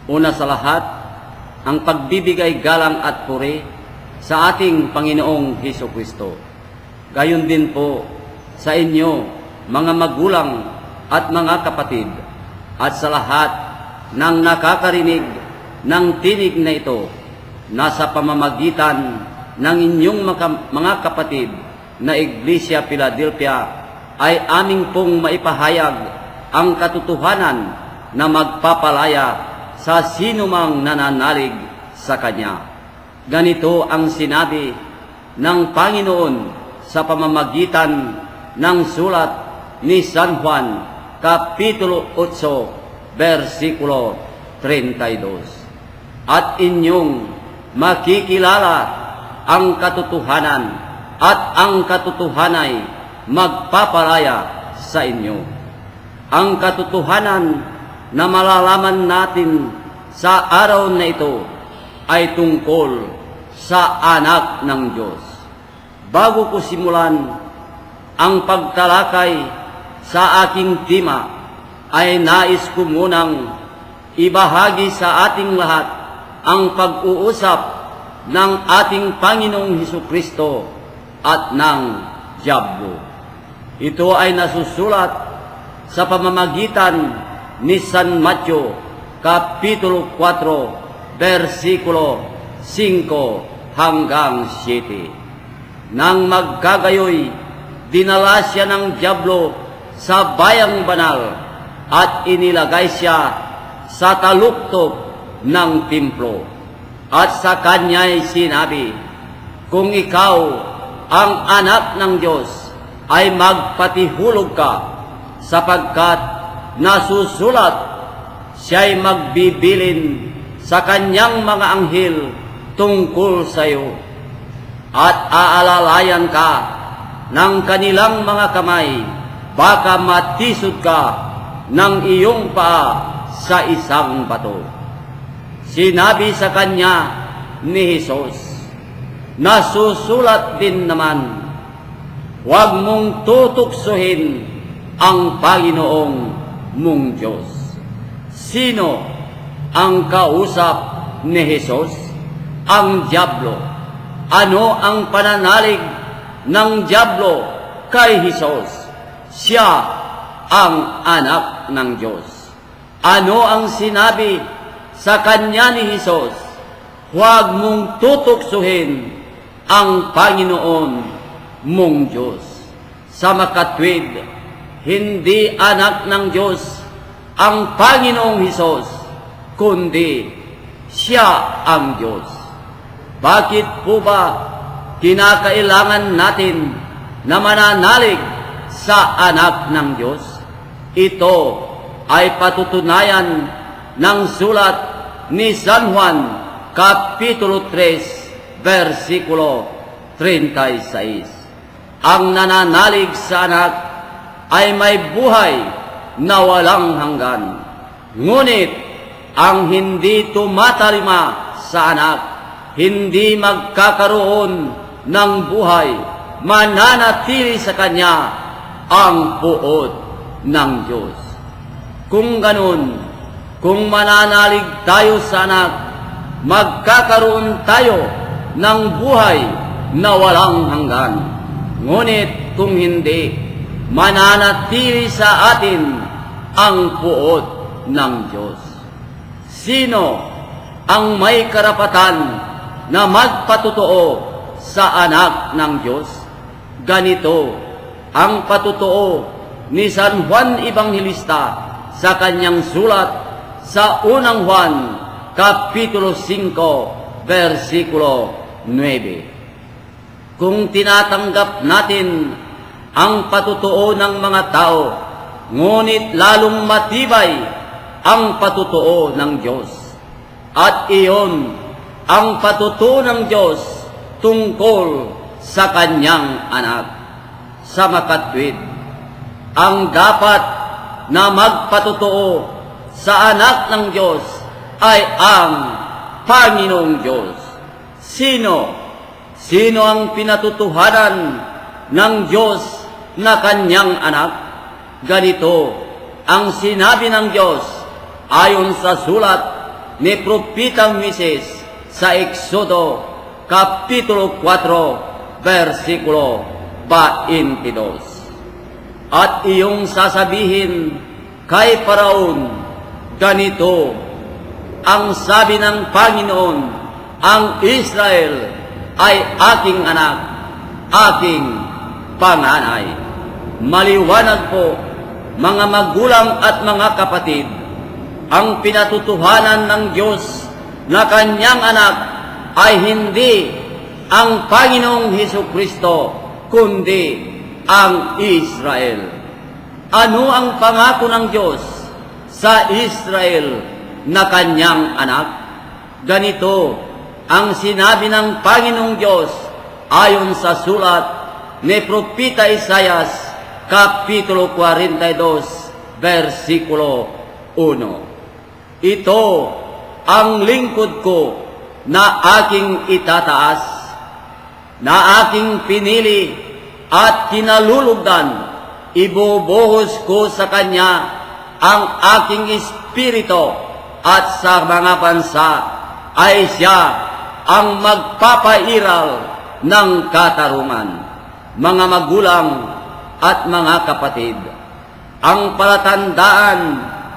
Una sa lahat, ang pagbibigay galang at puri sa ating Panginoong Hesukristo. Gayon din po sa inyo, mga magulang at mga kapatid, at sa lahat ng nakakarinig ng tinig na ito, na sa pamamagitan ng inyong mga kapatid na Iglesia Philadelphia ay aming pong maipahayag ang katotohanan na magpapalaya sa sinumang nananalig sa Kanya. Ganito ang sinabi ng Panginoon sa pamamagitan ng sulat ni San Juan, Kapitulo 8, versikulo 32. At inyong makikilala ang katotohanan, at ang katotohanay magpapalaya sa inyo. Ang katotohanan na malalaman natin sa araw na ito ay tungkol sa anak ng Diyos. Bago ko simulan ang pagtalakay sa aking tema, ay nais ko munang ibahagi sa ating lahat ang pag-uusap ng ating Panginoong Hesukristo at ng Diablo. Ito ay nasusulat sa pamamagitan ni San Mateo, Kapitulo 4, versikulo 5 hanggang 7. Nang magkagayoy, dinala siya ng Diablo sa bayang banal at inilagay siya sa taluktok ng templo. At sa kanya'y sinabi, kung ikaw ang anak ng Diyos, ay magpatihulog ka, sapagkat nasusulat, siya'y magbibilin sa kanyang mga anghel tungkol sa iyo, at aalalayan ka ng kanilang mga kamay, baka matisod ka ng iyong paa sa isang bato. Sinabi sa kanya ni Jesus, nasusulat din naman, huwag mong tutuksohin ang Panginoong mong Diyos. Sino ang kausap ni Jesus? Ang Diablo. Ano ang pananalig ng Diablo kay Jesus? Siya ang anak ng Diyos. Ano ang sinabi sa kanya ni Jesus? Huwag mong tutuksohin ang Panginoon mong Diyos. Sa makatwid, hindi anak ng Diyos ang Panginoong Hesus, kundi siya ang Diyos. Bakit po ba kinakailangan natin na mananalig sa anak ng Diyos? Ito ay patutunayan ng sulat ni San Juan, Kapitulo 3, versikulo 36. Ang nananalig sa anak ay may buhay na walang hanggan. Ngunit ang hindi tumatalima sa anak, hindi magkakaroon ng buhay, mananatili sa kanya ang puot ng Diyos. Kung ganun, kung mananalig tayo sa anak, magkakaroon tayo ng buhay na walang hanggan. Ngunit kung hindi, mananatili sa atin ang puot ng Diyos. Sino ang may karapatan na magpatotoo sa anak ng Diyos? Ganito ang patotoo ni San Juan Evangelista sa kanyang sulat sa unang Juan, Kapitulo 5, versikulo 9. Kung tinatanggap natin ang patotoo ng mga tao, ngunit lalong matibay ang patotoo ng Diyos. At iyon ang patotoo ng Diyos tungkol sa kanyang anak. Sa makatwid, ang dapat na magpatotoo sa anak ng Diyos ay ang Panginoong Diyos. Sino ang pinatutuhanan ng Diyos na kanyang anak? Ganito ang sinabi ng Diyos ayon sa sulat ni Propitang Moises sa Exodo Kapitulo 4, versikulo 22. At iyong sasabihin kay Paraon, ganito ang sabi ng Panginoon, ang Israel ay aking anak, aking panganay. Maliwanag po, mga magulang at mga kapatid, ang pinatutuhanan ng Diyos na kanyang anak ay hindi ang Panginoong Hesukristo, kundi ang Israel. Ano ang pangako ng Diyos sa Israel na kanyang anak? Ganito ang sinabi ng Panginoong Diyos ayon sa sulat ni Propita Isaias, Kapitulo 42, versikulo 1. Ito ang lingkod ko na aking itataas, na aking pinili at kinalulugdan. Ibubuhos ko sa kanya ang aking espiritu, at sa mga bansa ay siya ang magpapairal ng katarungan. Mga magulang at mga kapatid, ang palatandaan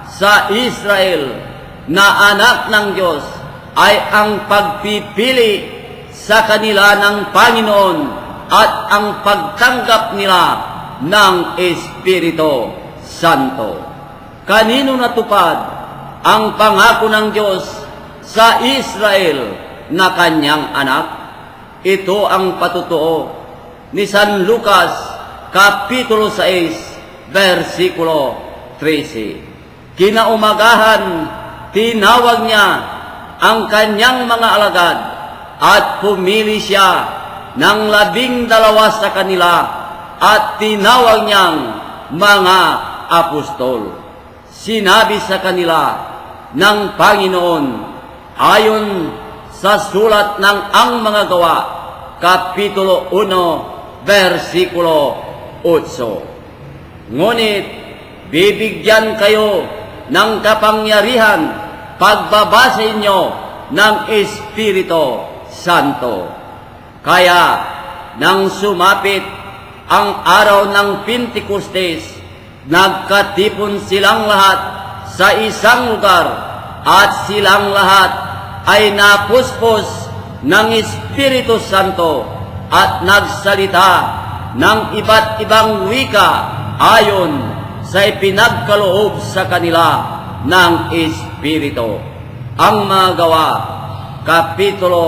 sa Israel na anak ng Diyos ay ang pagpipili sa kanila ng Panginoon at ang pagtanggap nila ng Espiritu Santo. Kanino natupad ang pangako ng Diyos sa Israel na kanyang anak? Ito ang patutuo ni San Lucas, Kapitulo 6, versikulo 13. Kinaumagahan, tinawag niya ang kanyang mga alagad at pumili siya ng 12 sa kanila at tinawag niyang mga apostol. Sinabi sa kanila ng Panginoon ayon sa sulat ng Ang Mga Gawa, Kapitulo 1, versikulo 8. Ngunit bibigyan kayo ng kapangyarihan pagbaba sa inyo ng Espiritu Santo. Kaya nang sumapit ang araw ng Pentecostes, nagkatipon silang lahat sa isang lugar at silang lahat ay napuspos ng Espiritu Santo at nagsalita ng iba't ibang wika ayon sa ipinagkaloob sa kanila ng Espiritu. Ang Mga Gawa, Kapitulo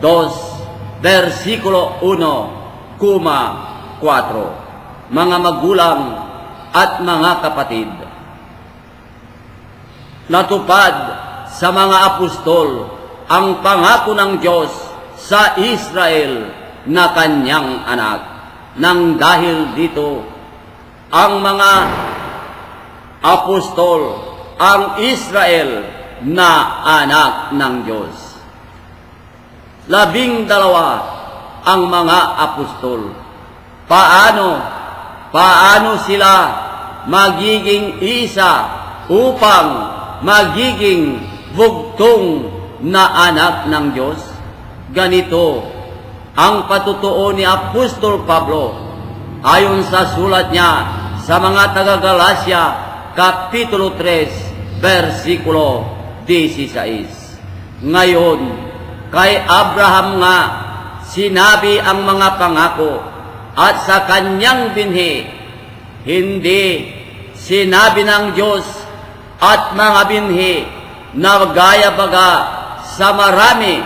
2, versikulo 1, 4. Mga magulang at mga kapatid, natupad sa mga apostol ang pangako ng Diyos sa Israel na kanyang anak. Nang dahil dito, ang mga apostol, ang Israel na anak ng Diyos. 12 ang mga apostol. Paano sila magiging isa upang magiging bugtong na anak ng Diyos? Ganito ang patutuo ni Apostol Pablo ayon sa sulat niya sa mga taga-Galacia, Kapitulo 3, versikulo 16. Ngayon, kay Abraham nga sinabi ang mga pangako, at sa kanyang binhi, hindi sinabi ng Diyos at mga binhi na gaya baga sa marami,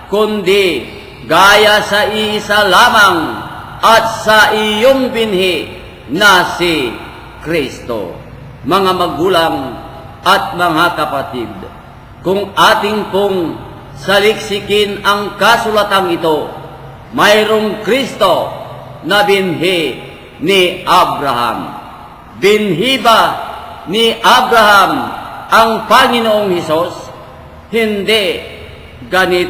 kundi gaya sa iisa lamang, at sa iyong binhi na si Kristo. Mga magulang at mga kapatid, kung ating pong saliksikin ang kasulatang ito, mayroong Kristo na binhi ni Abraham. Binhi ba ni Abraham ang Panginoong Hesus? Hindi. Ganito